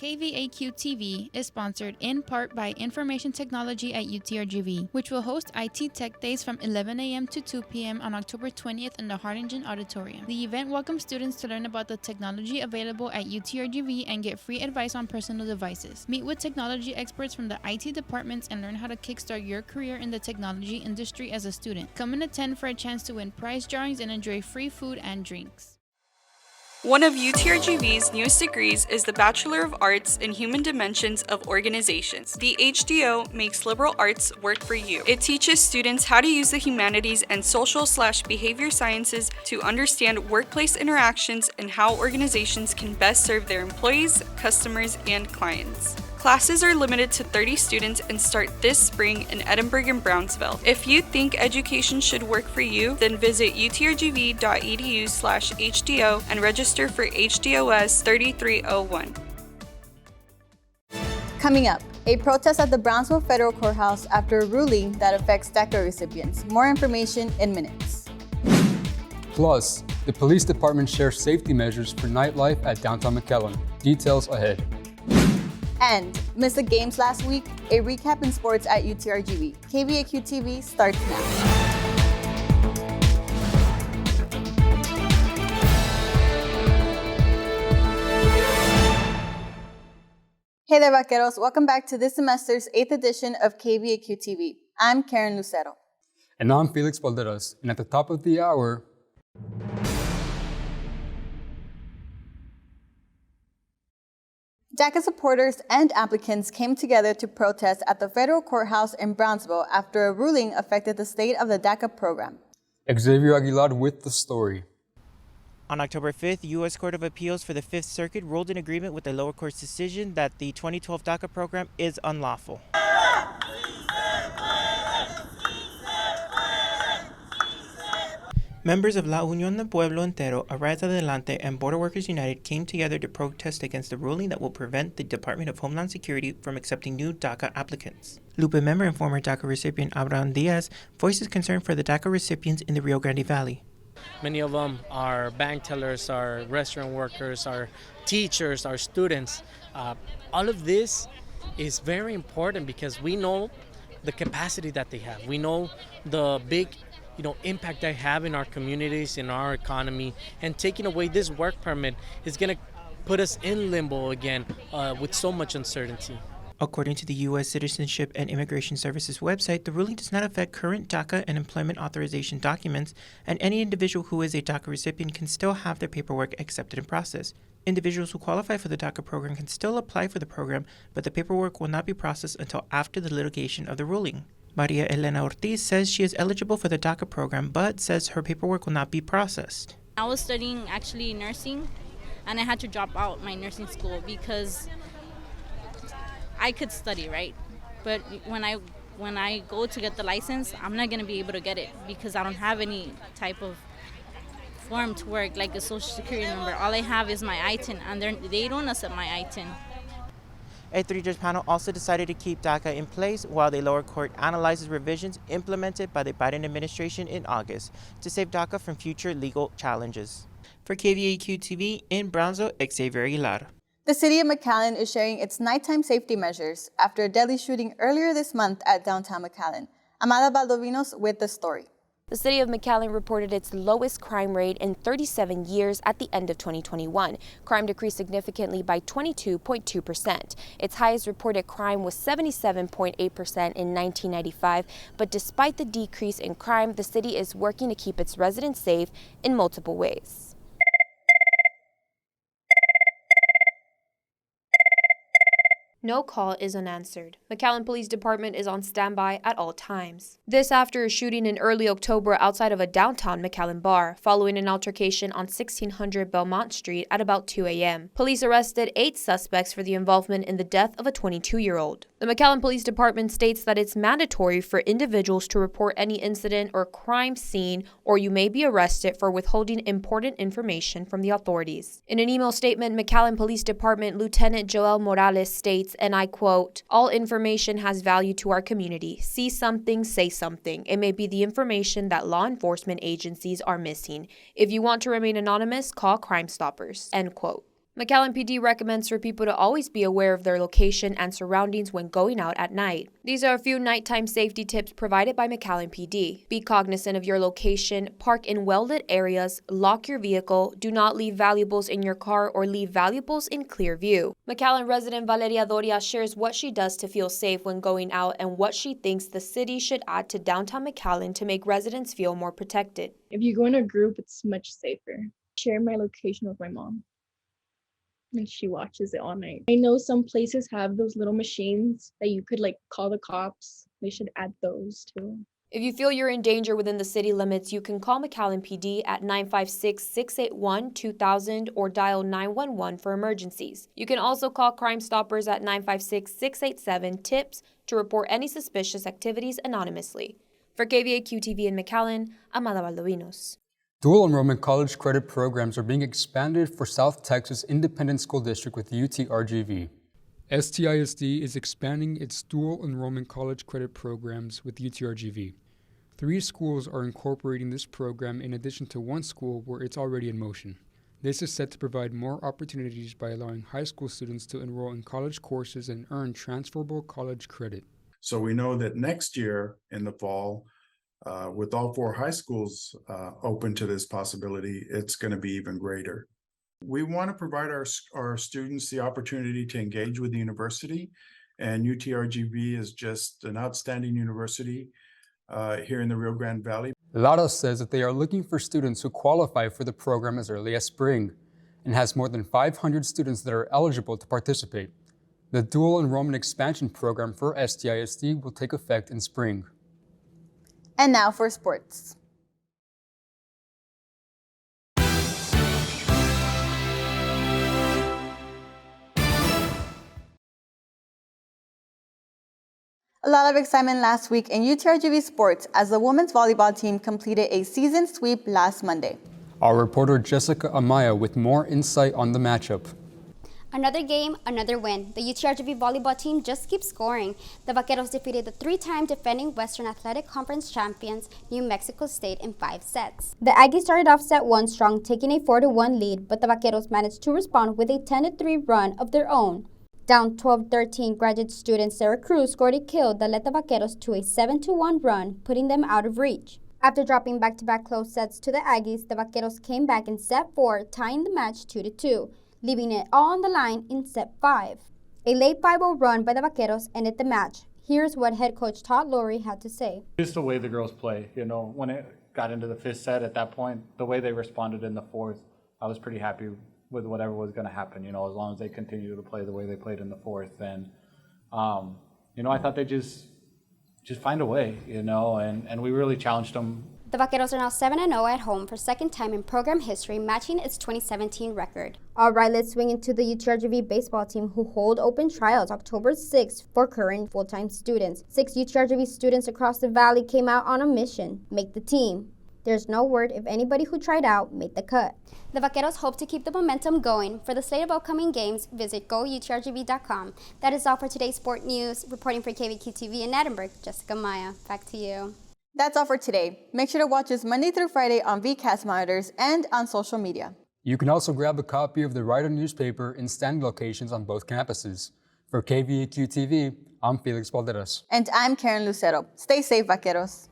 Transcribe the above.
KVAQ-TV is sponsored in part by Information Technology at UTRGV, which will host IT Tech Days from 11 a.m. to 2 p.m. on October 20th in the Harlingen Auditorium. The event welcomes students to learn about the technology available at UTRGV and get free advice on personal devices. Meet with technology experts from the IT departments and learn how to kickstart your career in the technology industry as a student. Come and attend for a chance to win prize drawings and enjoy free food and drinks. One of UTRGV's newest degrees is the Bachelor of Arts in Human Dimensions of Organizations. The HDO makes liberal arts work for you. It teaches students how to use the humanities and social/behavior sciences to understand workplace interactions and how organizations can best serve their employees, customers, and clients. Classes are limited to 30 students and start this spring in Edinburgh and Brownsville. If you think education should work for you, then visit utrgv.edu/HDO and register for HDOS 3301. Coming up, a protest at the Brownsville Federal Courthouse after a ruling that affects DACA recipients. More information in minutes. Plus, the police department shares safety measures for nightlife at Downtown McAllen. Details ahead. And missed the games last week? A recap in sports at UTRGV. KVAQ-TV starts now. Hey there, vaqueros. Welcome back to this semester's 8th edition of KVAQ-TV. I'm Karen Lucero. And I'm Felix Valderas. And at the top of the hour, DACA supporters and applicants came together to protest at the federal courthouse in Brownsville after a ruling affected the state of the DACA program. Xavier Aguilar with the story. On October 5th, the U.S. Court of Appeals for the Fifth Circuit ruled in agreement with the lower court's decision that the 2012 DACA program is unlawful. Members of La Unión del Pueblo Entero, Arraiza Adelante, and Border Workers United came together to protest against the ruling that will prevent the Department of Homeland Security from accepting new DACA applicants. Lupe member and former DACA recipient Abraham Diaz voices concern for the DACA recipients in the Rio Grande Valley. Many of them are bank tellers, are restaurant workers, are teachers, are students. All of this is very important because we know the capacity that they have. We know the big impact they have in our communities, in our economy, and taking away this work permit is going to put us in limbo again with so much uncertainty. According to the U.S. Citizenship and Immigration Services website, the ruling does not affect current DACA and employment authorization documents, and any individual who is a DACA recipient can still have their paperwork accepted and processed. Individuals who qualify for the DACA program can still apply for the program, but the paperwork will not be processed until after the litigation of the ruling. Maria Elena Ortiz says she is eligible for the DACA program, but says her paperwork will not be processed. I was studying actually nursing, and I had to drop out my nursing school because I could study, right? But when I go to get the license, I'm not going to be able to get it because I don't have any type of form to work, like a social security number. All I have is my ITIN, and they don't accept my ITIN. A three-judge panel also decided to keep DACA in place while the lower court analyzes revisions implemented by the Biden administration in August to save DACA from future legal challenges. For KVAQ-TV in Brownsville, Xavier Aguilar. The city of McAllen is sharing its nighttime safety measures after a deadly shooting earlier this month at Downtown McAllen. Amada Valdovinos with the story. The city of McAllen reported its lowest crime rate in 37 years at the end of 2021. Crime decreased significantly by 22.2%. Its highest reported crime was 77.8% in 1995, but despite the decrease in crime, the city is working to keep its residents safe in multiple ways. No call is unanswered. McAllen Police Department is on standby at all times. This after a shooting in early October outside of a downtown McAllen bar, following an altercation on 1600 Belmont Street at about 2 a.m. Police arrested 8 suspects for the involvement in the death of a 22-year-old. The McAllen Police Department states that it's mandatory for individuals to report any incident or crime scene, or you may be arrested for withholding important information from the authorities. In an email statement, McAllen Police Department Lieutenant Joel Morales states, and I quote, "All information has value to our community. See something, say something. It may be the information that law enforcement agencies are missing. If you want to remain anonymous, call Crime Stoppers." End quote. McAllen PD recommends for people to always be aware of their location and surroundings when going out at night. These are a few nighttime safety tips provided by McAllen PD. Be cognizant of your location, park in well-lit areas, lock your vehicle, do not leave valuables in your car or leave valuables in clear view. McAllen resident Valeria Doria shares what she does to feel safe when going out and what she thinks the city should add to downtown McAllen to make residents feel more protected. If you go in a group, it's much safer. Share my location with my mom, and she watches it all night. I know some places have those little machines that you could call the cops. They should add those too. If you feel you're in danger within the city limits, you can call McAllen PD at 956-681-2000 or dial 911 for emergencies. You can also call Crime Stoppers at 956-687-TIPS to report any suspicious activities anonymously. For KVAQ-TV in McAllen, Amada Valdovinos. Dual enrollment college credit programs are being expanded for South Texas Independent School District with UTRGV. STISD is expanding its dual enrollment college credit programs with UTRGV. 3 schools are incorporating this program in addition to 1 school where it's already in motion. This is set to provide more opportunities by allowing high school students to enroll in college courses and earn transferable college credit. So we know that next year in the fall, with all 4 high schools open to this possibility, it's going to be even greater. We want to provide our students the opportunity to engage with the university, and UTRGV is just an outstanding university here in the Rio Grande Valley. Lara says that they are looking for students who qualify for the program as early as spring and has more than 500 students that are eligible to participate. The dual enrollment expansion program for STISD will take effect in spring. And now for sports. A lot of excitement last week in UTRGV sports as the women's volleyball team completed a season sweep last Monday. Our reporter Jessica Amaya with more insight on the matchup. Another game, another win. The UTRGV volleyball team just keeps scoring. The Vaqueros defeated the 3-time defending Western Athletic Conference champions, New Mexico State, in 5 sets. The Aggies started off set 1 strong, taking a 4-1 lead, but the Vaqueros managed to respond with a 10-3 run of their own. Down 12-13, graduate student Sarah Cruz scored a kill that led the Vaqueros to a 7-1 run, putting them out of reach. After dropping back-to-back close sets to the Aggies, the Vaqueros came back in set 4, tying the match 2-2. Leaving it all on the line in set 5. A late 5-0 run by the Vaqueros ended the match. Here's what head coach Todd Laurie had to say. Just the way the girls play, when it got into the 5th set at that point, the way they responded in the 4th, I was pretty happy with whatever was going to happen, as long as they continued to play the way they played in the 4th. And, I thought they just find a way, and we really challenged them. The Vaqueros are now 7-0 at home for 2nd time in program history, matching its 2017 record. All right, let's swing into the UTRGV baseball team who hold open trials October 6th for current full-time students. 6 UTRGV students across the valley came out on a mission: make the team. There's no word if anybody who tried out made the cut. The Vaqueros hope to keep the momentum going. For the slate of upcoming games, visit goutrgv.com. That is all for today's sport news. Reporting for KVAQ-TV in Edinburgh, Jessica Maya. Back to you. That's all for today. Make sure to watch us Monday through Friday on VCast monitors and on social media. You can also grab a copy of the Rider newspaper in standing locations on both campuses. For KVAQ-TV, I'm Felix Valderas. And I'm Karen Lucero. Stay safe, Vaqueros.